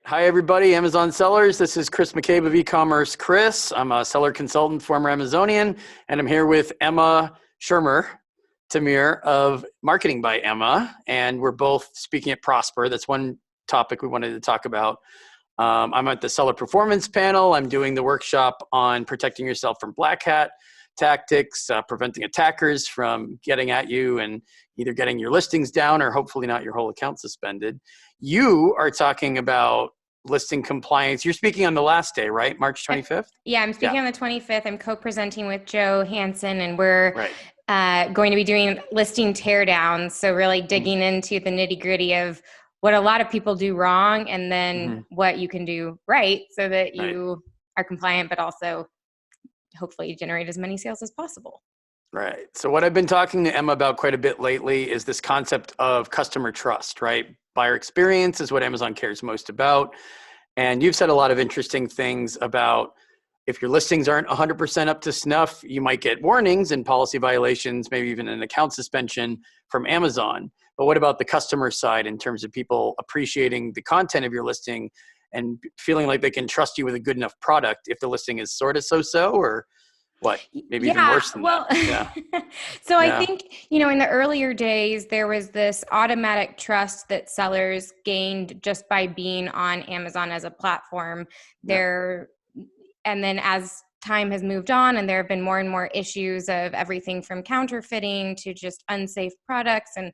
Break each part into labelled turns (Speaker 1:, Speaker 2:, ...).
Speaker 1: Hi, everybody. Amazon sellers. This is Chris McCabe of e-commerce. Chris, I'm a seller consultant, former Amazonian, and I'm here with Emma Shermer Tamir of Marketing by Emma, and we're both speaking at Prosper. That's one topic we wanted to talk about. I'm at the seller performance panel. I'm doing the workshop on protecting yourself from black hat tactics, preventing attackers from getting at you and either getting your listings down or hopefully not your whole account suspended. You are talking about listing compliance. You're speaking on the last day, right? March 25th?
Speaker 2: Yeah, I'm speaking on the 25th. I'm co-presenting with Joe Hansen, and we're going to be doing listing teardowns. So really digging into the nitty gritty of what a lot of people do wrong and then what you can do right so that you are compliant, but also hopefully generate as many sales as possible.
Speaker 1: Right. So what I've been talking to Emma about quite a bit lately is this concept of customer trust, right? Buyer experience is what Amazon cares most about. And you've said a lot of interesting things about if your listings aren't 100% up to snuff, you might get warnings and policy violations, maybe even an account suspension from Amazon. But what about the customer side in terms of people appreciating the content of your listing and feeling like they can trust you with a good enough product if the listing is sort of so-so or what? Maybe even worse than that. Yeah.
Speaker 2: So I think, in the earlier days, there was this automatic trust that sellers gained just by being on Amazon as a platform. And then as time has moved on and there have been more and more issues of everything from counterfeiting to just unsafe products and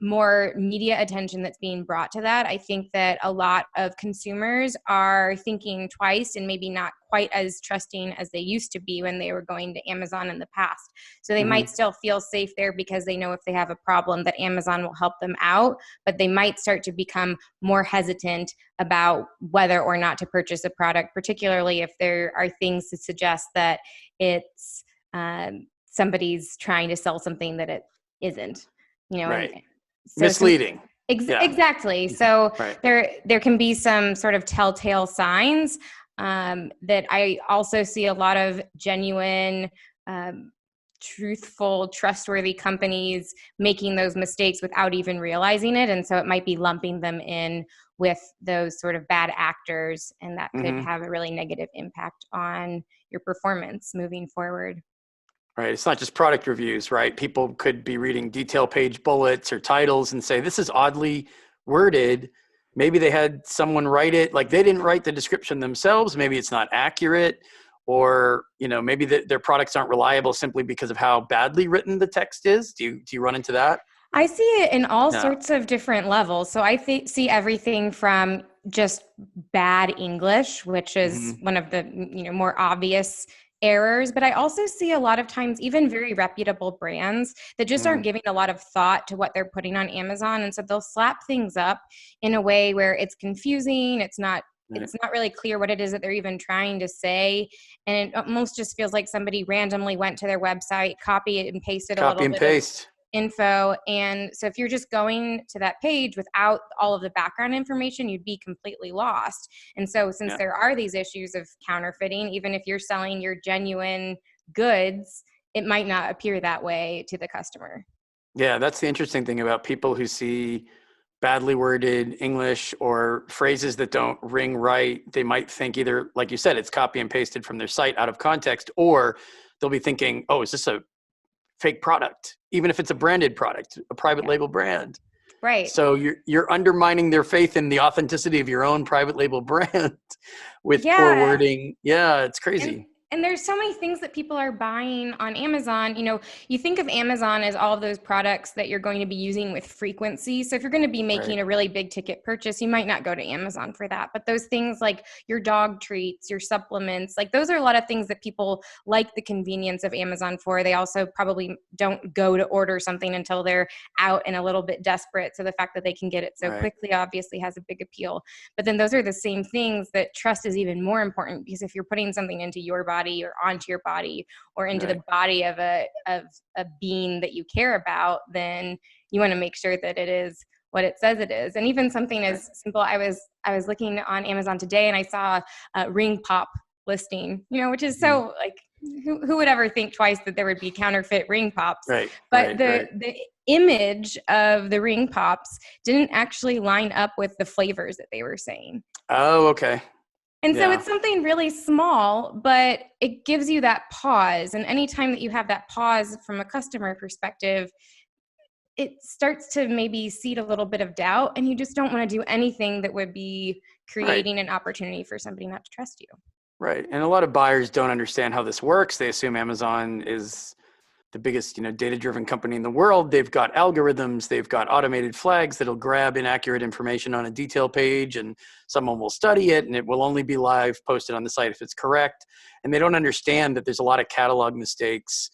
Speaker 2: more media attention that's being brought to that, I think that a lot of consumers are thinking twice and maybe not quite as trusting as they used to be when they were going to Amazon in the past. So they might still feel safe there because they know if they have a problem that Amazon will help them out, but they might start to become more hesitant about whether or not to purchase a product, particularly if there are things to suggest that it's somebody's trying to sell something that it isn't, So
Speaker 1: misleading.
Speaker 2: Exactly. So there can be some sort of telltale signs that I also see a lot of genuine, truthful, trustworthy companies making those mistakes without even realizing it. And so it might be lumping them in with those sort of bad actors, and that could have a really negative impact on your performance moving forward.
Speaker 1: Right. It's not just product reviews, right? People could be reading detail page bullets or titles and say, this is oddly worded. Maybe they had someone write it, like they didn't write the description themselves. Maybe it's not accurate, or, maybe their products aren't reliable simply because of how badly written the text is. Do you run into that?
Speaker 2: I see it in all sorts of different levels. So I see everything from just bad English, which is one of the more obvious errors, but I also see a lot of times even very reputable brands that just aren't giving a lot of thought to what they're putting on Amazon. And so they'll slap things up in a way where it's confusing. It's not really clear what it is that they're even trying to say. And it almost just feels like somebody randomly went to their website, copied and pasted a little bit of info. And so if you're just going to that page without all of the background information, you'd be completely lost. And so since there are these issues of counterfeiting, even if you're selling your genuine goods, it might not appear that way to the customer.
Speaker 1: Yeah, that's the interesting thing about people who see badly worded English or phrases that don't ring right. They might think either, like you said, it's copy and pasted from their site out of context, or they'll be thinking, oh, is this a fake product, even if it's a branded product, a private label brand.
Speaker 2: Right.
Speaker 1: So you're undermining their faith in the authenticity of your own private label brand with poor wording. Yeah, it's crazy.
Speaker 2: And there's so many things that people are buying on Amazon. You think of Amazon as all of those products that you're going to be using with frequency. So if you're going to be making a really big ticket purchase, you might not go to Amazon for that. But those things like your dog treats, your supplements, like those are a lot of things that people like the convenience of Amazon for. They also probably don't go to order something until they're out and a little bit desperate. So the fact that they can get it so quickly obviously has a big appeal. But then those are the same things that trust is even more important, because if you're putting something into your body or onto your body or into the body of a being that you care about, then you want to make sure that it is what it says it is. And even something as simple, I was looking on Amazon today and I saw a ring pop listing, which is so like, who would ever think twice that there would be counterfeit ring pops? But the image of the ring pops didn't actually line up with the flavors that they were saying.
Speaker 1: Oh, okay.
Speaker 2: And so it's something really small, but it gives you that pause. And anytime that you have that pause from a customer perspective, it starts to maybe seed a little bit of doubt, and you just don't want to do anything that would be creating an opportunity for somebody not to trust you.
Speaker 1: Right. And a lot of buyers don't understand how this works. They assume Amazon is the biggest, data-driven company in the world. They've got algorithms, they've got automated flags that'll grab inaccurate information on a detail page, and someone will study it, and it will only be live posted on the site if it's correct. And they don't understand that there's a lot of catalog mistakes,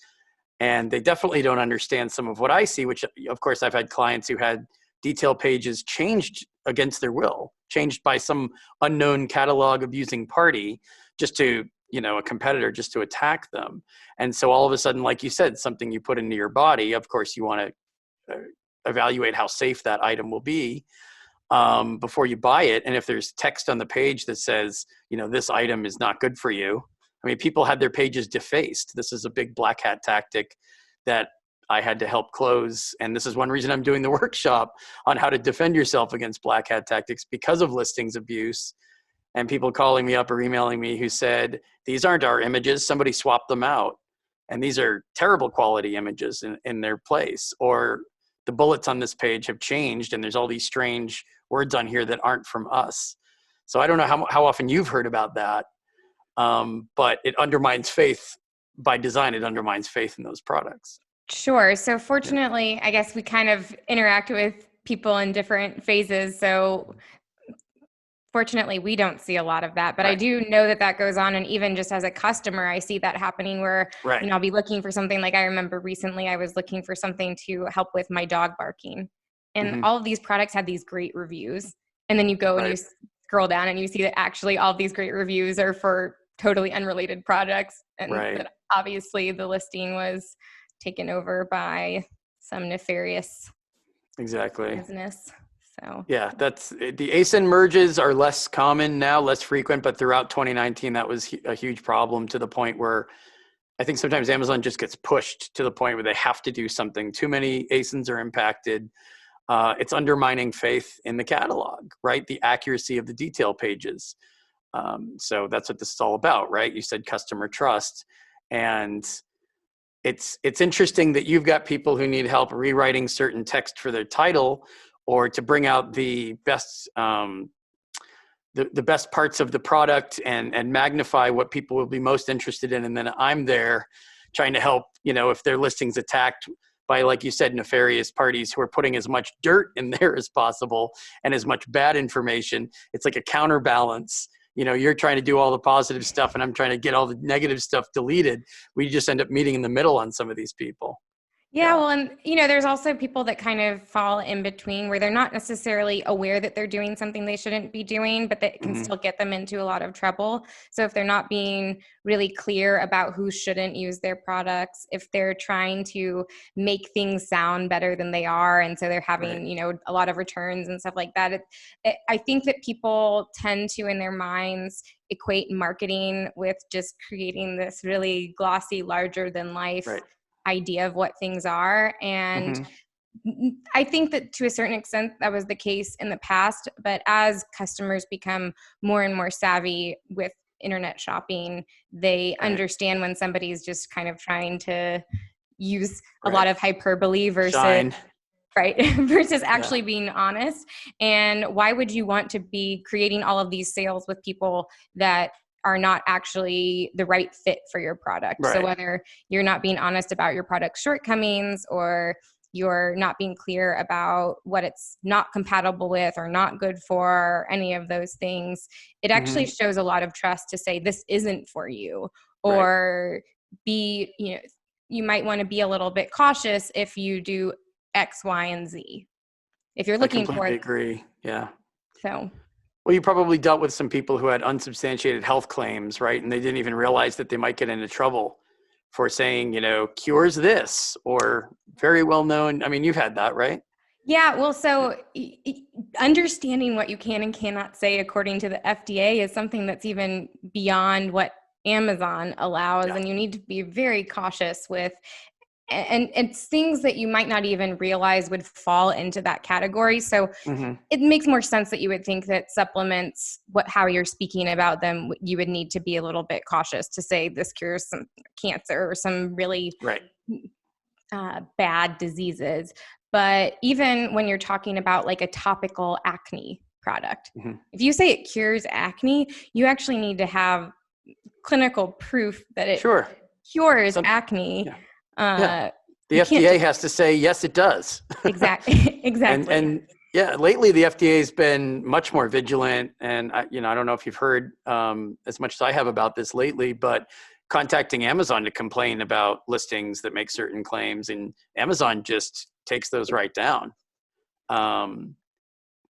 Speaker 1: and they definitely don't understand some of what I see, which of course I've had clients who had detail pages changed against their will, changed by some unknown catalog abusing party just to, a competitor, just to attack them. And so all of a sudden, like you said, something you put into your body, of course you want to evaluate how safe that item will be before you buy it. And if there's text on the page that says, this item is not good for you. I mean, people had their pages defaced. This is a big black hat tactic that I had to help close. And this is one reason I'm doing the workshop on how to defend yourself against black hat tactics, because of listings abuse. And people calling me up or emailing me who said, these aren't our images, somebody swapped them out. And these are terrible quality images in their place. Or the bullets on this page have changed and there's all these strange words on here that aren't from us. So I don't know how often you've heard about that, but it undermines faith by design. It undermines faith in those products.
Speaker 2: Sure. So fortunately, I guess we kind of interact with people in different phases. So fortunately, we don't see a lot of that, but I do know that goes on. And even just as a customer, I see that happening where, I'll be looking for something. Like I remember recently I was looking for something to help with my dog barking, and all of these products had these great reviews. And then you go and you scroll down and you see that actually all of these great reviews are for totally unrelated products. And that obviously the listing was taken over by some nefarious business. So
Speaker 1: yeah, that's the ASIN merges are less common now, less frequent, but throughout 2019, that was a huge problem, to the point where I think sometimes Amazon just gets pushed to the point where they have to do something. Too many ASINs are impacted. It's undermining faith in the catalog, right? The accuracy of the detail pages. So that's what this is all about, right? You said customer trust. And it's interesting that you've got people who need help rewriting certain text for their title, or to bring out the best the best parts of the product and magnify what people will be most interested in. And then I'm there trying to help, if their listing's attacked by, like you said, nefarious parties who are putting as much dirt in there as possible and as much bad information. It's like a counterbalance. You're trying to do all the positive stuff and I'm trying to get all the negative stuff deleted. We just end up meeting in the middle on some of these people.
Speaker 2: Yeah, well, and there's also people that kind of fall in between, where they're not necessarily aware that they're doing something they shouldn't be doing, but that can still get them into a lot of trouble. So if they're not being really clear about who shouldn't use their products, if they're trying to make things sound better than they are, and so they're having, a lot of returns and stuff like that, I think that people tend to, in their minds, equate marketing with just creating this really glossy, larger than life idea of what things are. And I think that to a certain extent that was the case in the past, but as customers become more and more savvy with internet shopping, they understand when somebody's just kind of trying to use a lot of hyperbole versus versus actually being honest. And why would you want to be creating all of these sales with people that are not actually the right fit for your product? So whether you're not being honest about your product's shortcomings, or you're not being clear about what it's not compatible with or not good for, any of those things, it actually shows a lot of trust to say this isn't for you, or you might want to be a little bit cautious if you do X, Y, and Z. If you're looking for it.
Speaker 1: I completely agree. Yeah.
Speaker 2: So.
Speaker 1: Well, you probably dealt with some people who had unsubstantiated health claims, right? And they didn't even realize that they might get into trouble for saying, cures this, or very well known. I mean, you've had that, right?
Speaker 2: Yeah. Well, so understanding what you can and cannot say according to the FDA is something that's even beyond what Amazon allows. And you need to be very cautious with and it's things that you might not even realize would fall into that category. So it makes more sense that you would think that supplements, how you're speaking about them, you would need to be a little bit cautious to say this cures some cancer or some really bad diseases. But even when you're talking about like a topical acne product, if you say it cures acne, you actually need to have clinical proof that it cures acne.
Speaker 1: The FDA has to say, yes, it does.
Speaker 2: Exactly.
Speaker 1: And yeah, lately the FDA has been much more vigilant. And I don't know if you've heard as much as I have about this lately, but contacting Amazon to complain about listings that make certain claims, and Amazon just takes those right down.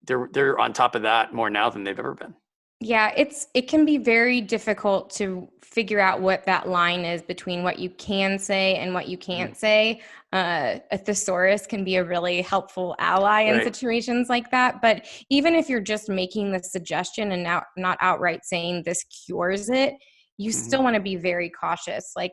Speaker 1: They're on top of that more now than they've ever been.
Speaker 2: Yeah, it can be very difficult to figure out what that line is between what you can say and what you can't say. A thesaurus can be a really helpful ally in situations like that. But even if you're just making the suggestion and not outright saying this cures it, you still want to be very cautious. Like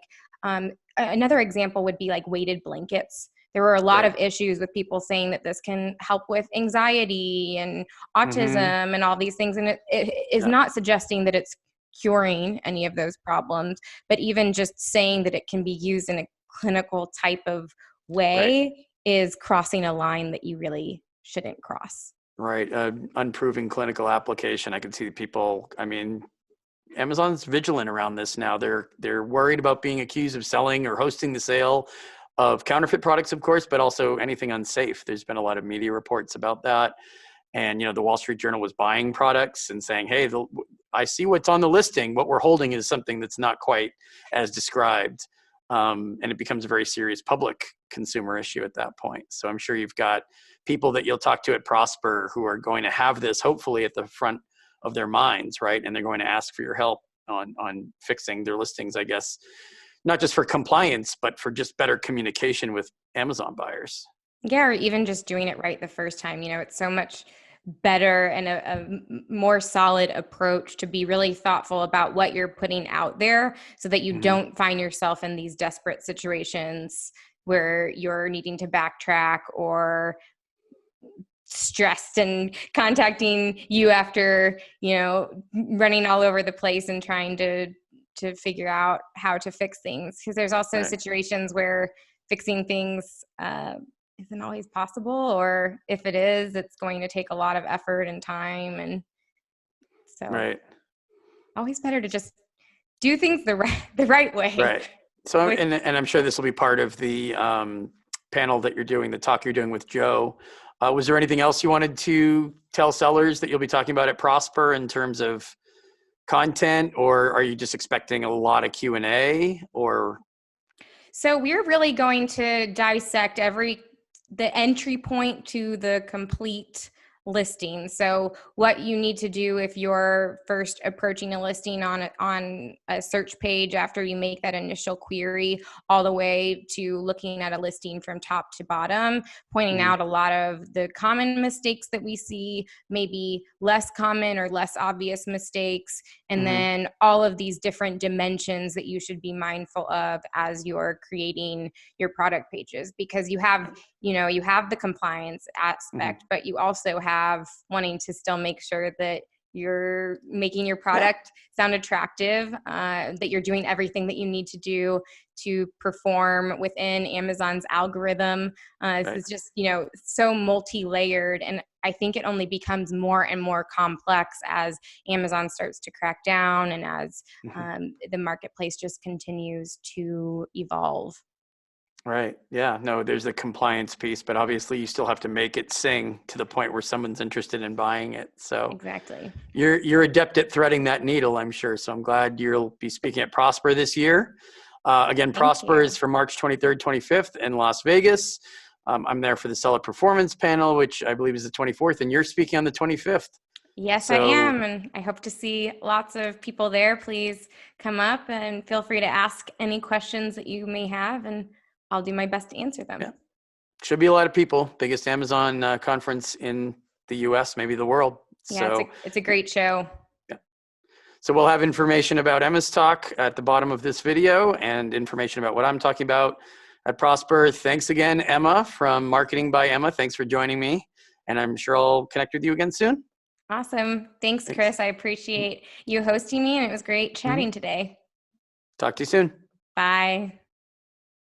Speaker 2: another example would be like weighted blankets. There were a lot of issues with people saying that this can help with anxiety and autism and all these things. And it is not suggesting that it's curing any of those problems, but even just saying that it can be used in a clinical type of way is crossing a line that you really shouldn't cross.
Speaker 1: Right. Unproven clinical application. I can see people, Amazon's vigilant around this now. They're worried about being accused of selling or hosting the sale of counterfeit products, of course, but also anything unsafe. There's been a lot of media reports about that. And, the Wall Street Journal was buying products and saying, hey, I see what's on the listing. What we're holding is something that's not quite as described. And it becomes a very serious public consumer issue at that point. So I'm sure you've got people that you'll talk to at Prosper who are going to have this hopefully at the front of their minds, right? And they're going to ask for your help on fixing their listings, I guess. Not just for compliance, but for just better communication with Amazon buyers.
Speaker 2: Yeah, or even just doing it right the first time. It's so much better and a more solid approach to be really thoughtful about what you're putting out there so that you don't find yourself in these desperate situations where you're needing to backtrack or stressed and contacting you after, running all over the place and trying to figure out how to fix things. Because there's also situations where fixing things isn't always possible, or if it is, it's going to take a lot of effort and time. And so always better to just do things the right way.
Speaker 1: Right. So, and I'm sure this will be part of the panel that you're doing, the talk you're doing with Joe. Was there anything else you wanted to tell sellers that you'll be talking about at Prosper in terms of content, or are you just expecting a lot of Q&A? Or
Speaker 2: so we're really going to dissect the entry point to the complete listing. So what you need to do if you're first approaching a listing on a search page after you make that initial query, all the way to looking at a listing from top to bottom, pointing out a lot of the common mistakes that we see, maybe less common or less obvious mistakes, and then all of these different dimensions that you should be mindful of as you're creating your product pages, because you have the compliance aspect, but you also have wanting to still make sure that you're making your product sound attractive, that you're doing everything that you need to do to perform within Amazon's algorithm. This is just, so multi-layered. And I think it only becomes more and more complex as Amazon starts to crack down and as the marketplace just continues to evolve.
Speaker 1: Right. Yeah. No, there's the compliance piece, but obviously you still have to make it sing to the point where someone's interested in buying it. So
Speaker 2: exactly.
Speaker 1: You're adept at threading that needle, I'm sure. So I'm glad you'll be speaking at Prosper this year. Again, Prosper is from March 23rd, 25th in Las Vegas. I'm there for the Seller Performance panel, which I believe is the 24th, and you're speaking on the 25th.
Speaker 2: Yes, I am. And I hope to see lots of people there. Please come up and feel free to ask any questions that you may have, and I'll do my best to answer them.
Speaker 1: Yeah. Should be a lot of people. Biggest Amazon conference in the US, maybe the world.
Speaker 2: Yeah, so, it's a great show.
Speaker 1: Yeah. So we'll have information about Emma's talk at the bottom of this video and information about what I'm talking about at Prosper. Thanks again, Emma from Marketing by Emma. Thanks for joining me. And I'm sure I'll connect with you again soon.
Speaker 2: Awesome. Thanks, Chris. I appreciate you hosting me, and it was great chatting today.
Speaker 1: Talk to you soon.
Speaker 2: Bye.